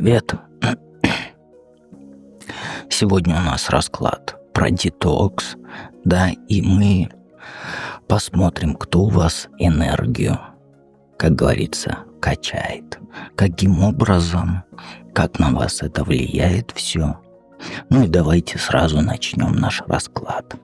привет. Сегодня у нас расклад про детокс, да, и мы посмотрим, кто у вас энергию, как говорится, качает, каким образом, как на вас это влияет все. Ну и давайте сразу начнем наш расклад.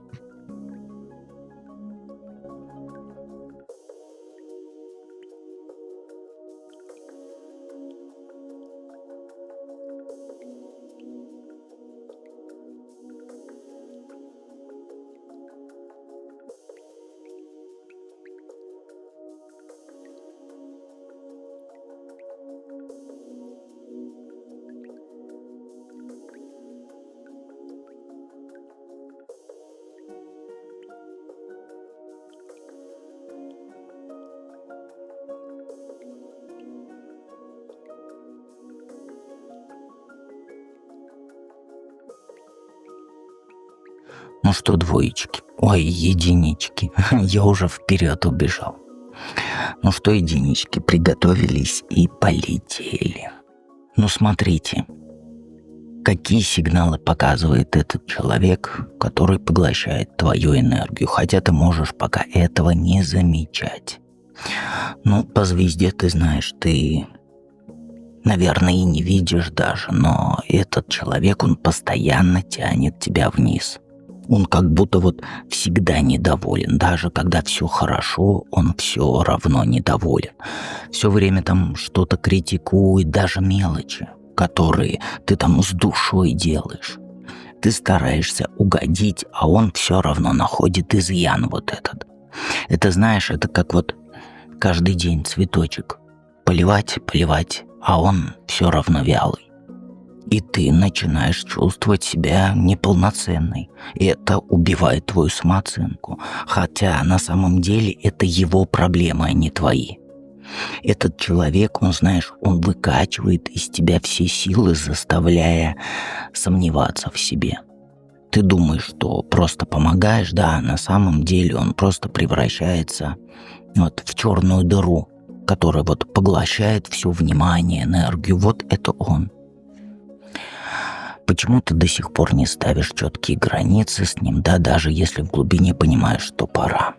Ну что, двоечки? Ой, единички. Я уже вперед убежал. Ну что, единички, приготовились и полетели. Ну смотрите, какие сигналы показывает этот человек, который поглощает твою энергию, хотя ты можешь пока этого не замечать. Ну, по звезде ты знаешь, ты, наверное, и не видишь даже, но этот человек, он постоянно тянет тебя вниз. Он как будто вот всегда недоволен. Даже когда все хорошо, он все равно недоволен. Все время там что-то критикует, даже мелочи, которые ты там с душой делаешь. Ты стараешься угодить, а он все равно находит изъян вот этот. Это, знаешь, это как вот каждый день цветочек. Поливать, а он все равно вялый. И ты начинаешь чувствовать себя неполноценной. И это убивает твою самооценку. Хотя на самом деле это его проблемы, а не твои. Этот человек, он, знаешь, он выкачивает из тебя все силы, заставляя сомневаться в себе. Ты думаешь, что просто помогаешь, да, а на самом деле он просто превращается вот в черную дыру, которая вот поглощает все внимание, энергию. Вот это он. Почему ты до сих пор не ставишь четкие границы с ним, да, даже если в глубине понимаешь, что пора?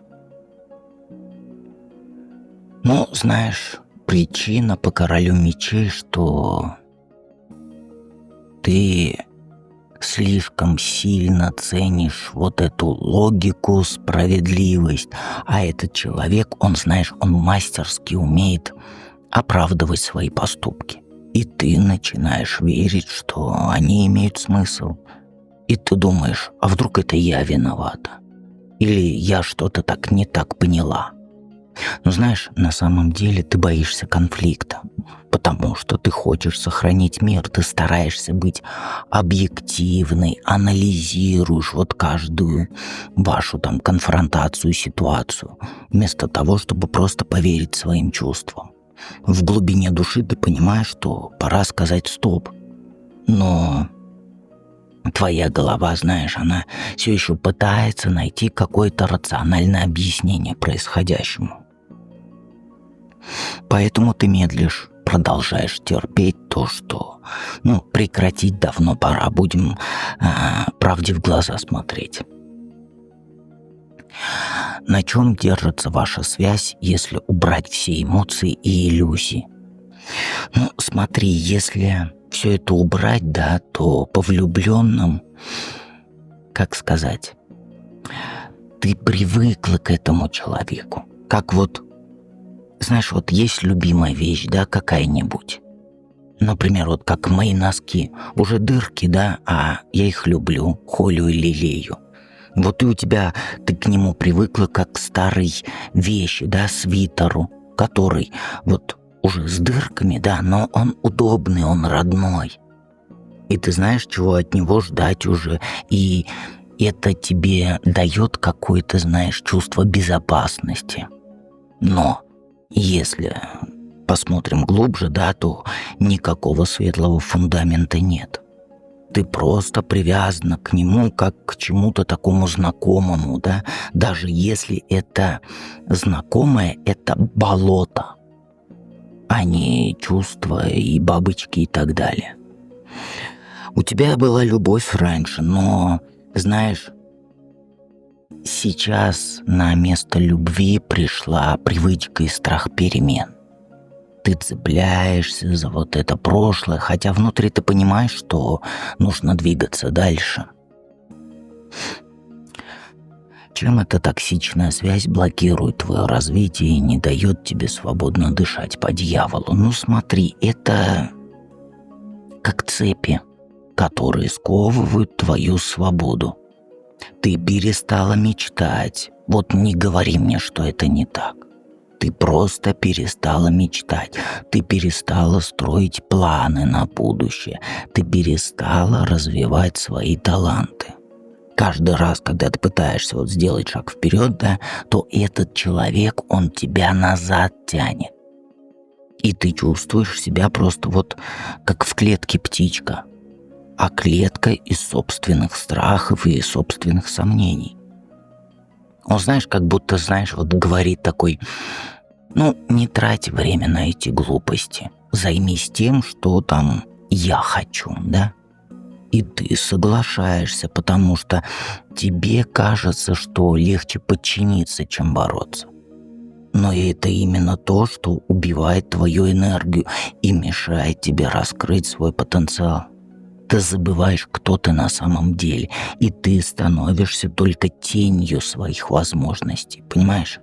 Ну, знаешь, причина по королю мечей, что ты слишком сильно ценишь вот эту логику, справедливость, а этот человек, он, знаешь, он мастерски умеет оправдывать свои поступки. И ты начинаешь верить, что они имеют смысл. И ты думаешь, а вдруг это я виновата? Или я что-то так не так поняла? Но знаешь, на самом деле ты боишься конфликта, потому что ты хочешь сохранить мир, ты стараешься быть объективной, анализируешь вот каждую вашу там конфронтацию, ситуацию, вместо того, чтобы просто поверить своим чувствам. В глубине души ты понимаешь, что пора сказать «стоп». Но твоя голова, знаешь, она все еще пытается найти какое-то рациональное объяснение происходящему. Поэтому ты медлишь, продолжаешь терпеть то, что, прекратить давно пора. Будем правде в глаза смотреть. На чем держится ваша связь, если убрать все эмоции и иллюзии? Ну, смотри, если все это убрать, да, то по влюбленным, как сказать, ты привыкла к этому человеку. Как вот, знаешь, вот есть любимая вещь, да, какая-нибудь. Например, вот как мои носки. Уже дырки, да, а я их люблю, холю и лелею. Вот и у тебя, ты к нему привыкла как к старой вещи, да, свитеру, который вот уже с дырками, да, но он удобный, он родной. И ты знаешь, чего от него ждать уже. И это тебе дает какое-то, знаешь, чувство безопасности. Но если посмотрим глубже, да, то никакого светлого фундамента нет. Ты просто привязана к нему как к чему-то такому знакомому, да, даже если это знакомое, это болото. а не чувства и бабочки и так далее. У тебя была любовь раньше, но, знаешь, сейчас на место любви пришла привычка и страх перемен. Ты цепляешься за вот это прошлое, хотя внутри ты понимаешь, что нужно двигаться дальше. Чем эта токсичная связь блокирует твое развитие и не дает тебе свободно дышать по дьяволу? Ну смотри, это как цепи, которые сковывают твою свободу. Ты перестала мечтать. Вот не говори мне, что это не так. Ты просто перестала мечтать. Ты перестала строить планы на будущее. Ты перестала развивать свои таланты. Каждый раз, когда ты пытаешься вот сделать шаг вперед, да, то этот человек, он тебя назад тянет. И ты чувствуешь себя просто вот как в клетке птичка. А клетка из собственных страхов и собственных сомнений. Он, знаешь, как будто, знаешь, вот говорит такой: ну, не трать время на эти глупости. Займись тем, что там я хочу, да? И ты соглашаешься, потому что тебе кажется, что легче подчиниться, чем бороться. Но это именно то, что убивает твою энергию и мешает тебе раскрыть свой потенциал. Ты забываешь, кто ты на самом деле, и ты становишься только тенью своих возможностей, понимаешь?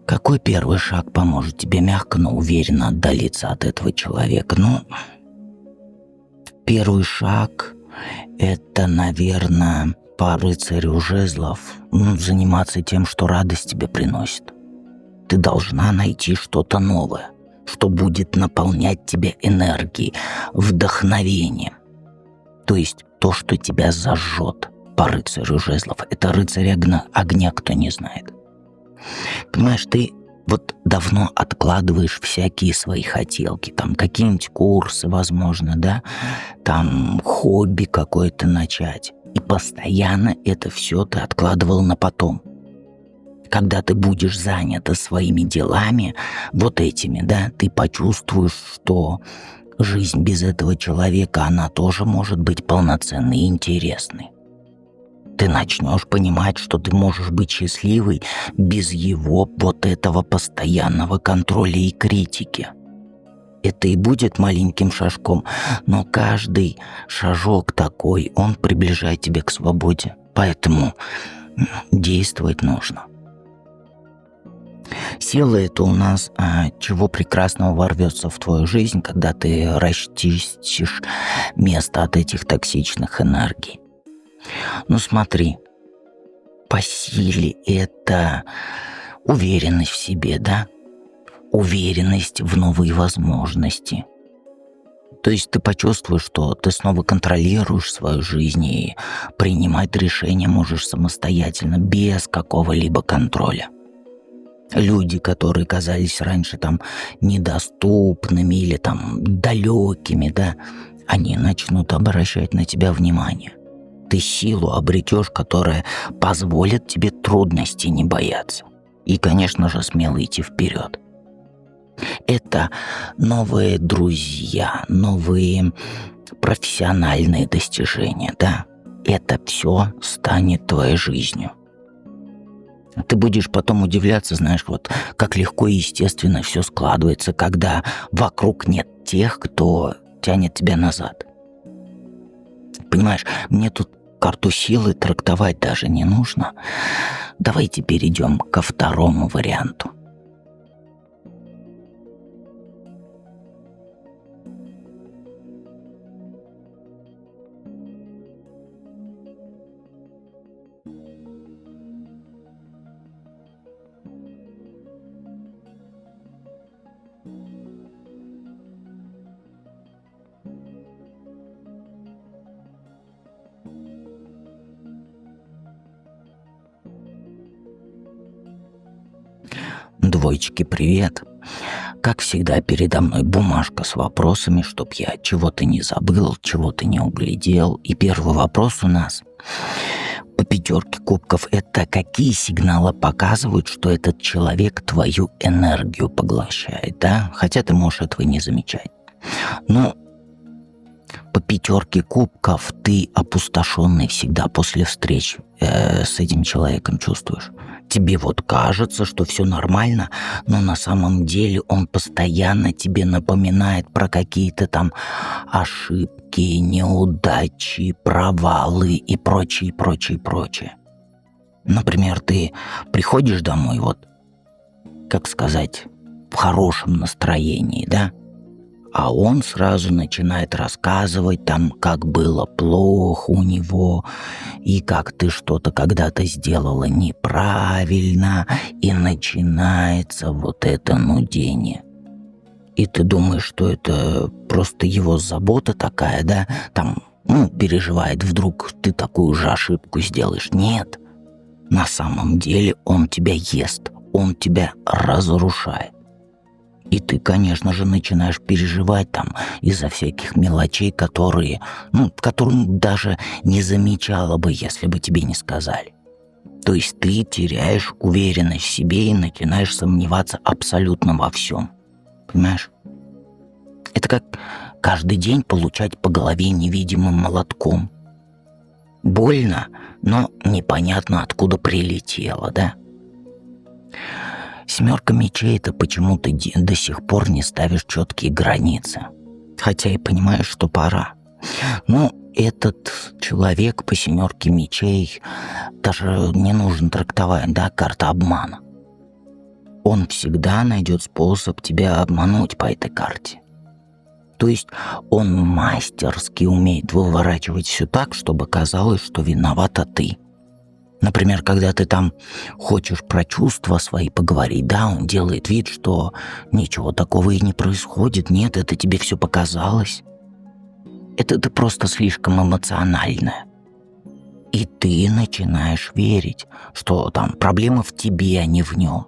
Какой первый шаг поможет тебе мягко, но уверенно отдалиться от этого человека? Ну, первый шаг – это, наверное, по рыцарю жезлов, заниматься тем, что радость тебе приносит. Ты должна найти что-то новое, что будет наполнять тебя энергией, вдохновением. То есть то, что тебя зажжет по рыцарю жезлов. Это рыцарь огня, кто не знает. Понимаешь, ты вот давно откладываешь всякие свои хотелки, там какие-нибудь курсы, возможно, да, там хобби какое-то начать. И постоянно это все ты откладывал на потом. Когда ты будешь занята своими делами, вот этими, да, ты почувствуешь, что жизнь без этого человека, она тоже может быть полноценной и интересной. Ты начнешь понимать, что ты можешь быть счастливой без его вот этого постоянного контроля и критики. Это и будет маленьким шажком, но каждый шажок такой, он приближает тебя к свободе. Поэтому действовать нужно. Сила — это у нас чего прекрасного ворвется в твою жизнь, когда ты расчистишь место от этих токсичных энергий. Ну смотри, по силе это уверенность в себе, да? Уверенность в новые возможности. То есть ты почувствуешь, что ты снова контролируешь свою жизнь и принимать решения можешь самостоятельно, без какого-либо контроля. Люди, которые казались раньше там недоступными или там далекими, да, они начнут обращать на тебя внимание. Ты силу обретешь, которая позволит тебе трудностей не бояться. И, конечно же, смело идти вперед. Это новые друзья, новые профессиональные достижения, да. Это все станет твоей жизнью. Ты будешь потом удивляться, знаешь, вот как легко и естественно все складывается, когда вокруг нет тех, кто тянет тебя назад. Понимаешь, мне тут карту силы трактовать даже не нужно. Давайте перейдем ко второму варианту. Двоечки, привет. Как всегда, передо мной бумажка с вопросами, чтоб я чего-то не забыл, чего-то не углядел. И первый вопрос у нас. по 5 кубков, это какие сигналы показывают, что этот человек твою энергию поглощает, да? Хотя ты можешь этого не замечать. Но по 5 кубков ты опустошенный всегда после встреч с этим человеком чувствуешь. Тебе вот кажется, что все нормально, но на самом деле он постоянно тебе напоминает про какие-то там ошибки, неудачи, провалы и прочее, прочее, прочее. Например, ты приходишь домой, вот, как сказать, в хорошем настроении, да? А он сразу начинает рассказывать там, как было плохо у него, и как ты что-то когда-то сделала неправильно, и начинается вот это нудение. И ты думаешь, что это просто его забота такая, да? Там, переживает, вдруг ты такую же ошибку сделаешь. Нет, на самом деле он тебя ест, он тебя разрушает. И ты, конечно же, начинаешь переживать там из-за всяких мелочей, которые даже не замечала бы, если бы тебе не сказали. То есть ты теряешь уверенность в себе и начинаешь сомневаться абсолютно во всем. Понимаешь? Это как каждый день получать по голове невидимым молотком. Больно, но непонятно, откуда прилетело, да? 7 мечей — это почему ты до сих пор не ставишь четкие границы. Хотя и понимаешь, что пора. Но этот человек по 7 мечей даже не нужно трактовать, да, карта обмана. Он всегда найдет способ тебя обмануть по этой карте. То есть он мастерски умеет выворачивать все так, чтобы казалось, что виновата ты. Например, когда ты там хочешь про чувства свои поговорить, да, он делает вид, что ничего такого и не происходит. Нет, это тебе все показалось. Это ты просто слишком эмоциональная. И ты начинаешь верить, что там проблема в тебе, а не в нем.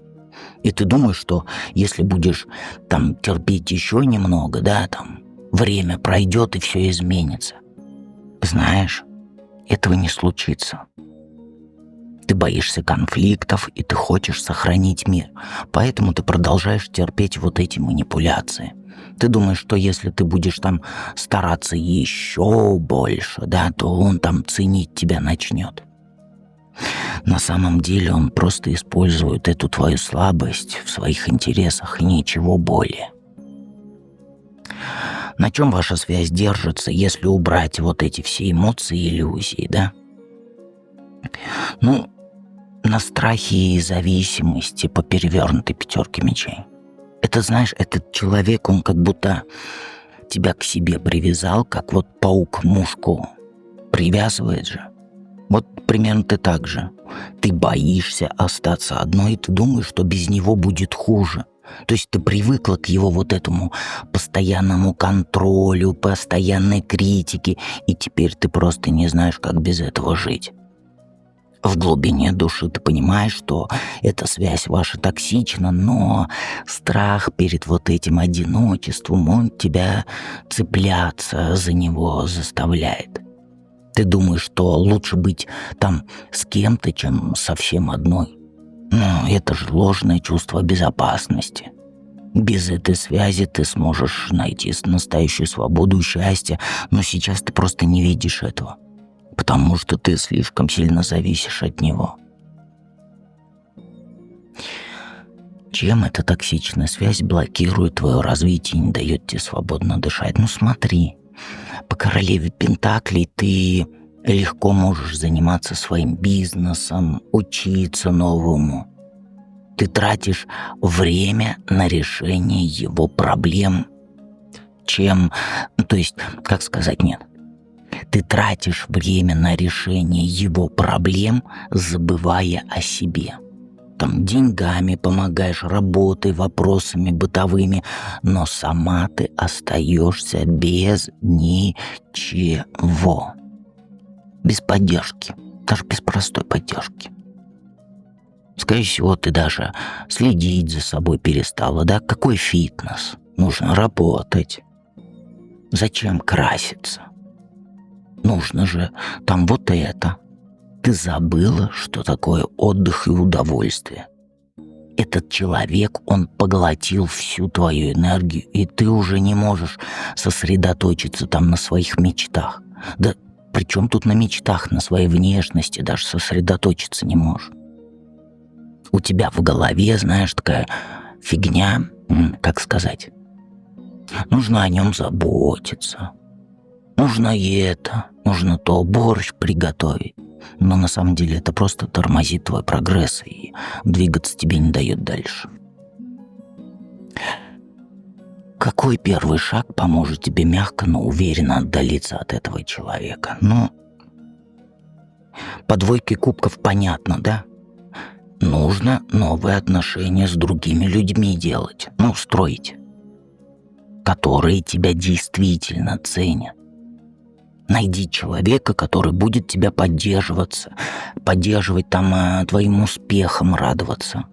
И ты думаешь, что если будешь там терпеть еще немного, да, там время пройдет и все изменится. Знаешь, этого не случится. Ты боишься конфликтов, и ты хочешь сохранить мир. Поэтому ты продолжаешь терпеть вот эти манипуляции. Ты думаешь, что если ты будешь там стараться еще больше, да, то он там ценить тебя начнет. На самом деле он просто использует эту твою слабость в своих интересах и ничего более. На чем ваша связь держится, если убрать вот эти все эмоции и иллюзии, да? На страхе и зависимости по перевернутой 5 мечей. Это, знаешь, этот человек, он как будто тебя к себе привязал, как вот паук мушку. Привязывает же. Вот примерно ты так же. Ты боишься остаться одной, и ты думаешь, что без него будет хуже. То есть ты привыкла к его вот этому постоянному контролю, постоянной критике, и теперь ты просто не знаешь, как без этого жить. В глубине души ты понимаешь, что эта связь ваша токсична, но страх перед вот этим одиночеством, он тебя цепляться за него заставляет. Ты думаешь, что лучше быть там с кем-то, чем совсем одной. Но это же ложное чувство безопасности. Без этой связи ты сможешь найти настоящую свободу и счастье, но сейчас ты просто не видишь этого. Потому что ты слишком сильно зависишь от него. Чем эта токсичная связь блокирует твое развитие и не дает тебе свободно дышать? Смотри, по королеве Пентаклей ты легко можешь заниматься своим бизнесом, учиться новому. Ты тратишь время на решение его проблем, Ты тратишь время на решение его проблем, забывая о себе. Там деньгами помогаешь, работой, вопросами бытовыми, но сама ты остаешься без ничего. Без поддержки, даже без простой поддержки. Скорее всего, ты даже следить за собой перестала, да? Какой фитнес? Нужно работать. Зачем краситься? Нужно же там вот это. Ты забыла, что такое отдых и удовольствие. Этот человек, он поглотил всю твою энергию, и ты уже не можешь сосредоточиться там на своих мечтах. Да причем тут на мечтах, на своей внешности даже сосредоточиться не можешь. У тебя в голове, знаешь, такая фигня, как сказать, нужно о нем заботиться, нужно это, нужно то, борщ приготовить. Но на самом деле это просто тормозит твой прогресс и двигаться тебе не дает дальше. Какой первый шаг поможет тебе мягко, но уверенно отдалиться от этого человека? Ну, по двойке кубков понятно, да? Нужно новые отношения с другими людьми делать, строить, которые тебя действительно ценят. Найди человека, который будет тебя поддерживать там твоим успехом, радоваться.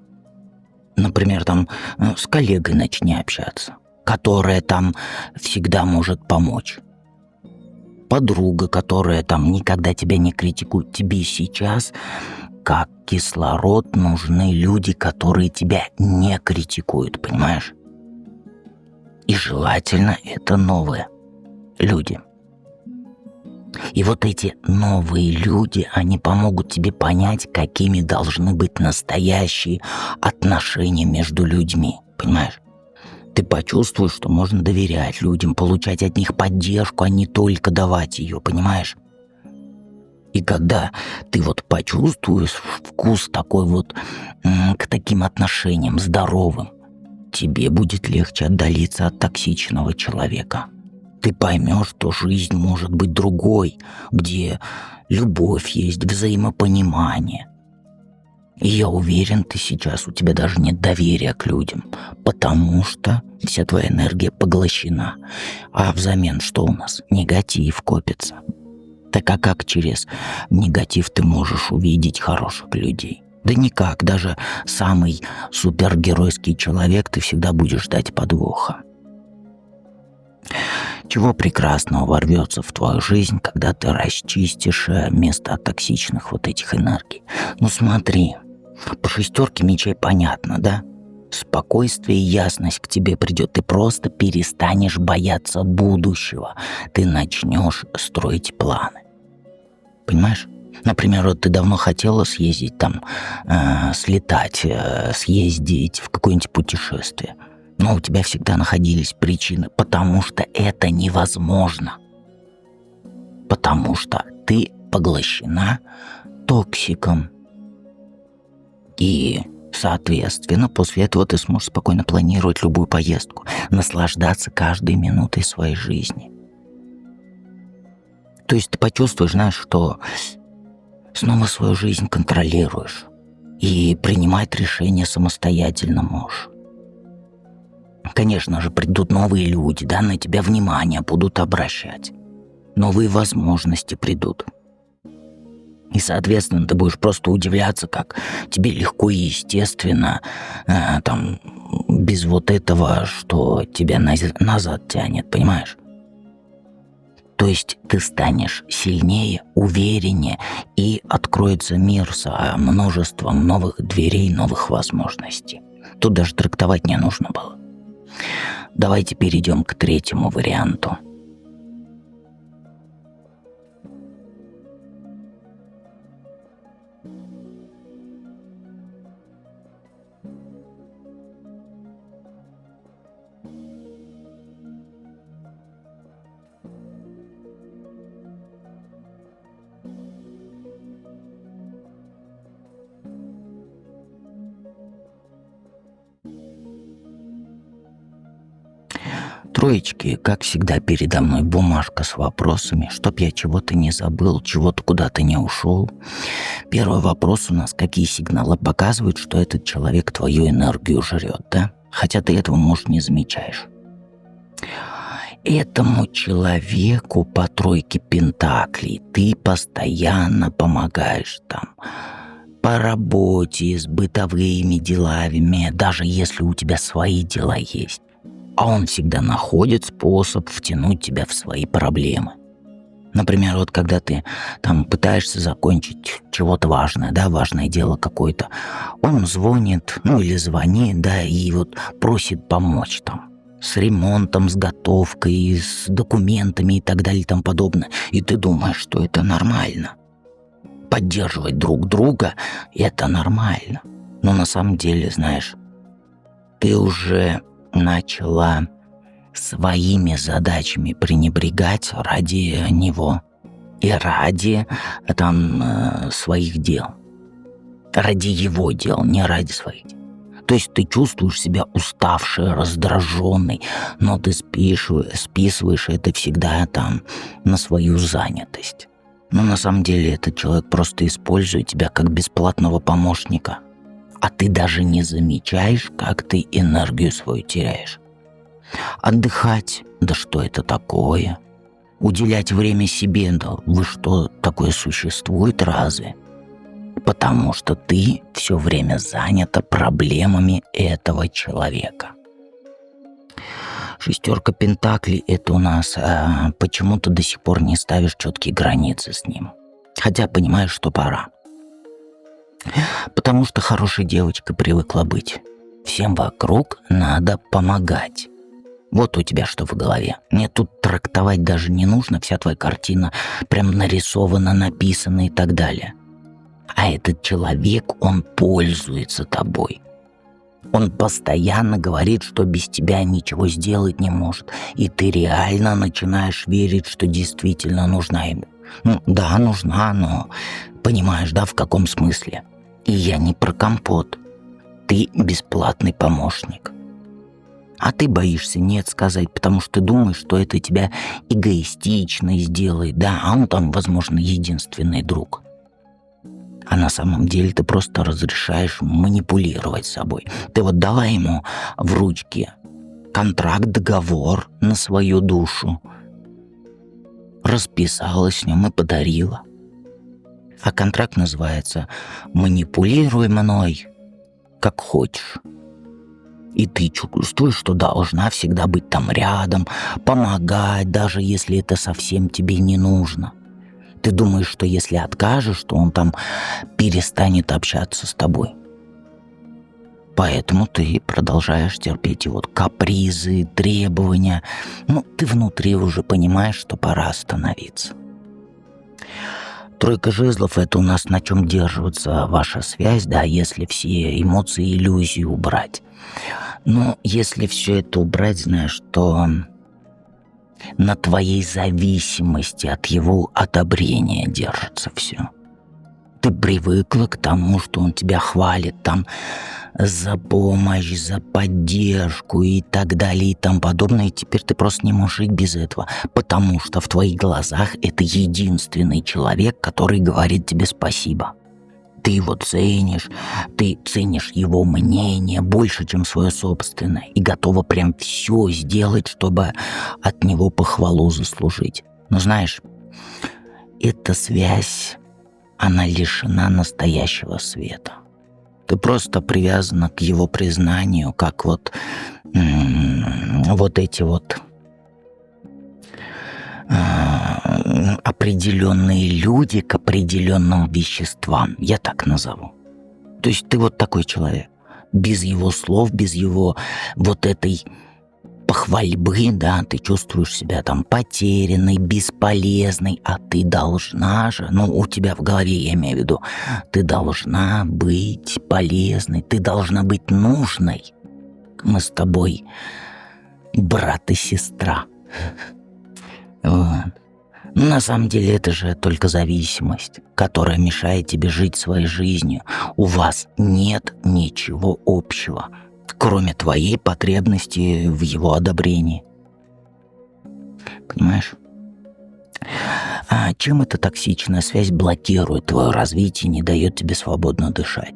Например, там с коллегой начни общаться, которая там всегда может помочь. Подруга, которая там никогда тебя не критикует. Тебе сейчас, как кислород, нужны люди, которые тебя не критикуют, понимаешь? И желательно это новые люди. И вот эти новые люди, они помогут тебе понять, какими должны быть настоящие отношения между людьми, понимаешь? Ты почувствуешь, что можно доверять людям, получать от них поддержку, а не только давать ее, понимаешь? И когда ты вот почувствуешь вкус такой вот к таким отношениям здоровым, тебе будет легче отдалиться от токсичного человека. Ты поймешь, что жизнь может быть другой, где любовь есть, взаимопонимание. И я уверен, у тебя даже нет доверия к людям, потому что вся твоя энергия поглощена. А взамен что у нас? Негатив копится. Так а как через негатив ты можешь увидеть хороших людей? Да никак, даже самый супергеройский человек, ты всегда будешь ждать подвоха. Чего прекрасного ворвется в твою жизнь, когда ты расчистишь место от токсичных вот этих энергий? Смотри, по шестерке мечей понятно, да? Спокойствие и ясность к тебе придет. Ты просто перестанешь бояться будущего. Ты начнешь строить планы. Понимаешь? Например, вот ты давно хотела съездить там, слетать, съездить в какое-нибудь путешествие. Но у тебя всегда находились причины, потому что это невозможно. Потому что ты поглощена токсиком. И, соответственно, после этого ты сможешь спокойно планировать любую поездку, наслаждаться каждой минутой своей жизни. То есть ты почувствуешь, знаешь, что снова свою жизнь контролируешь и принимать решения самостоятельно можешь. Конечно же, придут новые люди, да, на тебя внимание будут обращать. Новые возможности придут. И, соответственно, ты будешь просто удивляться, как тебе легко и естественно, там, без вот этого, что тебя назад тянет, понимаешь? То есть ты станешь сильнее, увереннее, и откроется мир со множеством новых дверей, новых возможностей. Тут даже трактовать не нужно было. Давайте перейдем к третьему варианту. Троечки, как всегда, передо мной бумажка с вопросами, чтоб я чего-то не забыл, чего-то куда-то не ушел. Первый вопрос у нас: какие сигналы показывают, что этот человек твою энергию жрет, да? Хотя ты этого, может, не замечаешь. Этому человеку по тройке пентаклей ты постоянно помогаешь там по работе, с бытовыми делами, даже если у тебя свои дела есть. А он всегда находит способ втянуть тебя в свои проблемы. Например, вот когда ты там пытаешься закончить чего-то важное, да, важное дело какое-то, он звонит, ну или звонит, да, и вот просит помочь там с ремонтом, с готовкой, с документами и так далее и тому подобное. И ты думаешь, что это нормально. Поддерживать друг друга – это нормально. Но на самом деле, знаешь, ты уже начала своими задачами пренебрегать ради него и ради своих дел. Ради его дел, не ради своих дел. То есть ты чувствуешь себя уставшей, раздраженной, но ты списываешь это всегда там на свою занятость. Но на самом деле этот человек просто использует тебя как бесплатного помощника, а ты даже не замечаешь, как ты энергию свою теряешь. Отдыхать, да что это такое? Уделять время себе, да вы что, такое существует разве? Потому что ты все время занята проблемами этого человека. 6 пентаклей – это у нас почему-то до сих пор не ставишь четкие границы с ним. Хотя понимаешь, что пора. Потому что хорошей девочкой привыкла быть. Всем вокруг надо помогать. Вот у тебя что в голове. Мне тут трактовать даже не нужно, вся твоя картина прям нарисована, написана и так далее. А этот человек, он пользуется тобой. Он постоянно говорит, что без тебя ничего сделать не может. И ты реально начинаешь верить, что действительно нужна ему. Ну да, нужна, но понимаешь, да, в каком смысле? И я не про компот. Ты бесплатный помощник. А ты боишься нет сказать, потому что думаешь, что это тебя эгоистично сделает, да, а он там, возможно, единственный друг. А на самом деле ты просто разрешаешь манипулировать собой. Ты вот дала ему в ручки контракт, договор на свою душу, расписалась с ним и подарила. А контракт называется «Манипулируй мной, как хочешь». И ты чувствуешь, что должна всегда быть там рядом, помогать, даже если это совсем тебе не нужно. Ты думаешь, что если откажешь, то он там перестанет общаться с тобой. Поэтому ты продолжаешь терпеть его капризы, требования. Ну, ты внутри уже понимаешь, что пора остановиться. 3 жезлов – это у нас на чем держится ваша связь, да, если все эмоции и иллюзии убрать. Но если все это убрать, знаешь, то на твоей зависимости от его одобрения держится все. Ты привыкла к тому, что он тебя хвалит там за помощь, за поддержку и так далее и тому подобное. И теперь ты просто не можешь жить без этого, потому что в твоих глазах это единственный человек, который говорит тебе спасибо. Ты его ценишь, ты ценишь его мнение больше, чем свое собственное, и готова прям все сделать, чтобы от него похвалу заслужить. Но знаешь, эта связь, она лишена настоящего света. Ты просто привязана к его признанию, как вот эти определенные люди к определенным веществам, я так назову. То есть ты вот такой человек. Без его слов, без его вот этой похвальбы, да, ты чувствуешь себя там потерянной, бесполезной, а ты должна же, у тебя в голове, я имею в виду, ты должна быть полезной, ты должна быть нужной. Мы с тобой брат и сестра. Вот. На самом деле это же только зависимость, которая мешает тебе жить своей жизнью. У вас нет ничего общего, кроме твоей потребности в его одобрении. Понимаешь? А чем эта токсичная связь блокирует твое развитие и не дает тебе свободно дышать?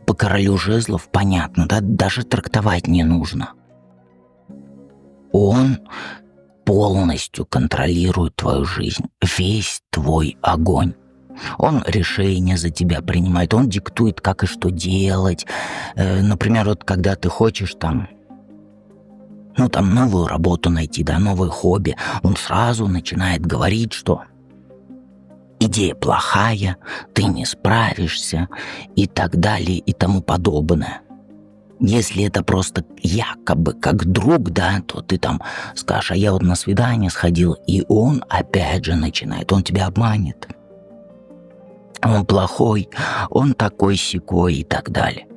По королю жезлов понятно, да? Даже трактовать не нужно. Он полностью контролирует твою жизнь, весь твой огонь. Он решения за тебя принимает, он диктует, как и что делать. Например, вот когда ты хочешь новую работу найти, да, новое хобби, он сразу начинает говорить, что идея плохая, ты не справишься и так далее и тому подобное. Если это просто якобы как друг, да, то ты там скажешь, а я вот на свидание сходил, и он опять же начинает, он тебя обманет. Он плохой, он такой-сякой и так далее.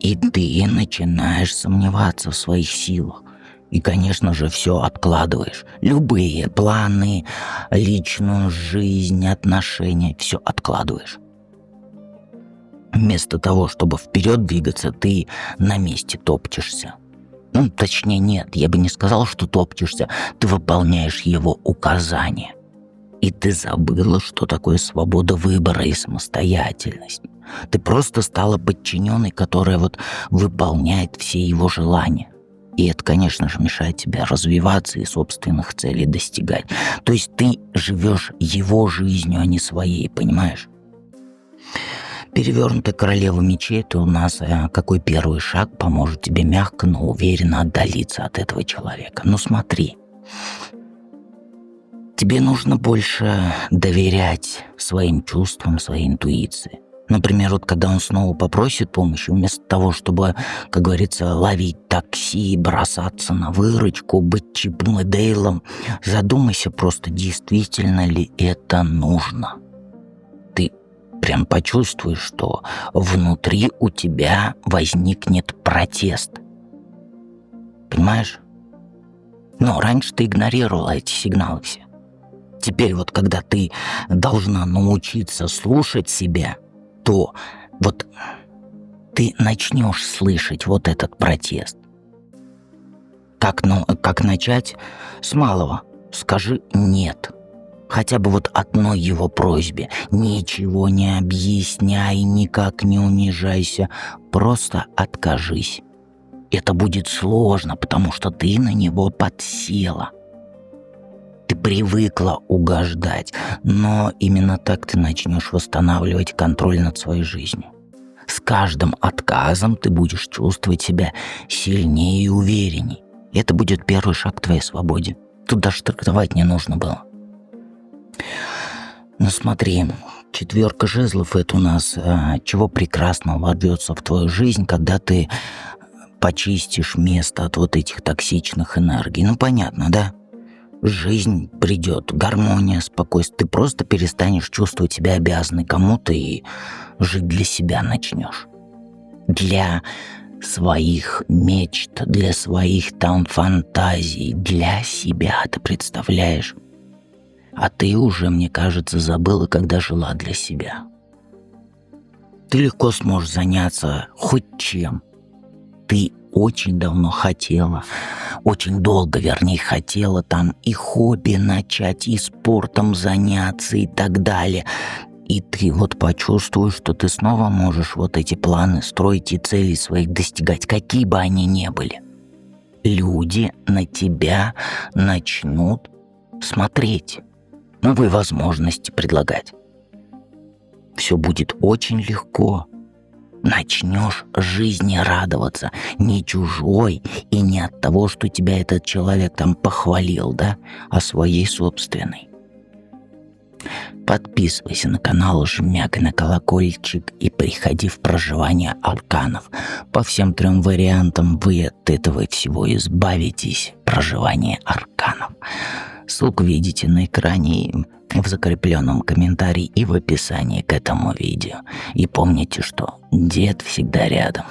И ты начинаешь сомневаться в своих силах. И, конечно же, все откладываешь. Любые планы, личную жизнь, отношения, все откладываешь. Вместо того, чтобы вперед двигаться, ты на месте топчешься. Точнее, нет, я бы не сказал, что топчешься. Ты выполняешь его указания. И ты забыла, что такое свобода выбора и самостоятельность. Ты просто стала подчиненной, которая вот выполняет все его желания. И это, конечно же, мешает тебе развиваться и собственных целей достигать. То есть ты живешь его жизнью, а не своей, понимаешь? Перевернутая королева мечей — это у нас какой первый шаг поможет тебе мягко, но уверенно отдалиться от этого человека. Ну смотри, тебе нужно больше доверять своим чувствам, своей интуиции. Например, вот когда он снова попросит помощи, вместо того, чтобы, как говорится, ловить такси, бросаться на выручку, быть Чипом и Дейлом, задумайся просто, действительно ли это нужно. Ты прям почувствуешь, что внутри у тебя возникнет протест. Понимаешь? Но раньше ты игнорировала эти сигналы все. Теперь вот когда ты должна научиться слушать себя, то вот ты начнешь слышать вот этот протест. Как начать? С малого. Скажи «нет». Хотя бы вот одной его просьбе. Ничего не объясняй, никак не унижайся. Просто откажись. Это будет сложно, потому что ты на него подсела. Ты привыкла угождать, но именно так ты начнешь восстанавливать контроль над своей жизнью. С каждым отказом ты будешь чувствовать себя сильнее и уверенней. Это будет первый шаг к твоей свободе. Тут даже трактовать не нужно было. Ну смотри, 4 жезлов — это у нас чего прекрасного ворвется в твою жизнь, когда ты почистишь место от вот этих токсичных энергий. Ну понятно, да? Жизнь придет, гармония, спокойствие. Ты просто перестанешь чувствовать себя обязанной кому-то и жить для себя начнешь. Для своих мечт, для своих там фантазий, для себя, ты представляешь? А ты уже, мне кажется, забыла, когда жила для себя. Ты легко сможешь заняться хоть чем. Ты очень давно хотела, очень долго, вернее, хотела там и хобби начать, и спортом заняться, и так далее. И ты вот почувствуешь, что ты снова можешь вот эти планы строить и цели своих достигать, какие бы они ни были. Люди на тебя начнут смотреть, новые возможности предлагать. Все будет очень легко. Начнешь жизни радоваться, не чужой и не от того, что тебя этот человек там похвалил, да, а своей собственной. Подписывайся на канал, жмякай на колокольчик и приходи в проживание арканов. По всем 3 вариантам вы от этого всего избавитесь. Проживание арканов. Ссылку видите на экране и в закрепленном комментарии и в описании к этому видео. И помните, что дед всегда рядом.